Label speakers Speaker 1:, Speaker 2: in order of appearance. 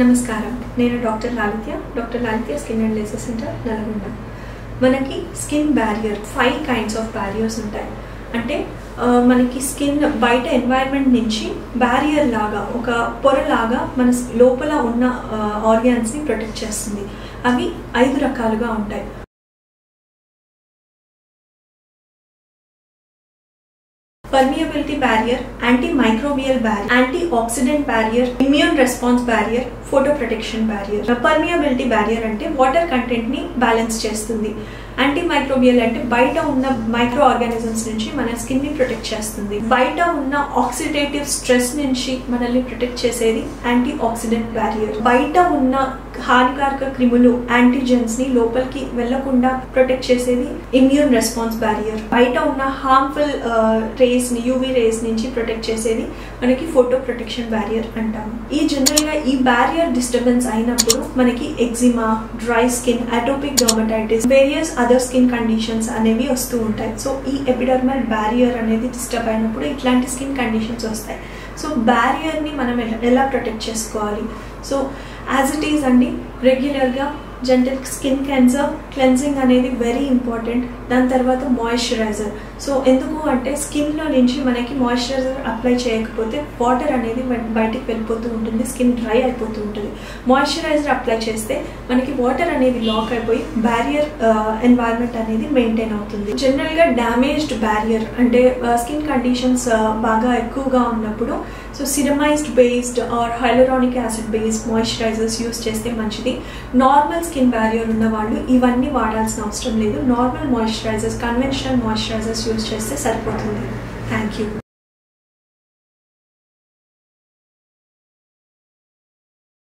Speaker 1: నమస్కారం, నేను doctor Lalithya skin and laser centre Nalgonda. మనకి skin barrier 5 kinds of barriers ఉంటాయి. అంటే మనకి స్కిన్ బయట ఎన్వైరన్మెంట్ నుంచి బ్యారియర్ లాగా ఒక పొరలాగా మన లోపల ఉన్న ఆర్గాన్స్ని ప్రొటెక్ట్ చేస్తుంది. అవి 5 రకాలుగా ఉంటాయి. Permeability barrier, antimicrobial barrier, antioxidant barrier, immune response barrier, photoprotection barrier. Permeability barrier అంటే వాటర్ కంటెంట్ ని బ్యాలెన్స్ చేస్తుంది. యాంటీమైక్రోబియల్ అంటే బయట ఉన్న మైక్రో ఆర్గానిజమ్స్ నుంచి మన స్కిన్ ని ప్రొటెక్ట్ చేస్తుంది. బయట ఉన్న ఆక్సిడేటివ్ స్ట్రెస్ నుంచి మనల్ని ప్రొటెక్ట్ చేసేది యాంటీ ఆక్సిడెంట్ బ్యారియర్. బయట ఉన్న హానికారక క్రిములు యాంటీజెన్స్ ని లోపలికి వెళ్లకుండా ప్రొటెక్ట్ చేసేది ఇమ్యూన్ రెస్పాన్స్ బ్యారియర్. బయట ఉన్న హార్మ్ఫుల్ రేస్ ని యూవీ రేస్ నుంచి ప్రొటెక్ట్ చేసేది మనకి ఫోటో ప్రొటెక్షన్ బ్యారియర్ అంటాము. జనరల్ గా ఈ బ్యారియర్ డిస్టర్బెన్స్ అయినప్పుడు మనకి eczema, dry skin, atopic dermatitis, various other skin conditions అనేవి వస్తూ ఉంటాయి. సో ఈ ఎపిడర్మల్ బ్యారియర్ అనేది డిస్టర్బ్ అయినప్పుడు ఇట్లాంటి స్కిన్ కండిషన్స్ వస్తాయి. సో బ్యారియర్ని మనం ఎలా ప్రొటెక్ట్ చేసుకోవాలి? సో యాజ్ ఇట్ ఈజ్ అండి, రెగ్యులర్గా జెంటల్ స్కిన్ క్లెన్జింగ్ అనేది వెరీ ఇంపార్టెంట్. దాని తర్వాత మాయిశ్చరైజర్. సో ఎందుకు అంటే స్కిన్లో నుంచి మనకి మాయిశ్చరైజర్ అప్లై చేయకపోతే వాటర్ అనేది బయటికి వెళ్ళిపోతూ ఉంటుంది, స్కిన్ డ్రై అయిపోతూ ఉంటుంది. మాయిశ్చరైజర్ అప్లై చేస్తే మనకి వాటర్ అనేది లాక్ అయిపోయి బ్యారియర్ ఎన్వైరన్మెంట్ అనేది మెయింటైన్ అవుతుంది. జనరల్గా డ్యామేజ్డ్ బ్యారియర్ అంటే స్కిన్ కండిషన్స్ బాగా ఎక్కువగా ఉన్నప్పుడు so ceramide based or hyaluronic acid based moisturisers use చేస్తే మంచిది. నార్మల్ స్కిన్ బ్యారియర్ ఉన్న వాళ్ళు ఇవన్నీ వాడాల్సిన అవసరం లేదు. Normal moisturisers, conventional moisturisers use చేస్తే సరిపోతుంది. Thank you.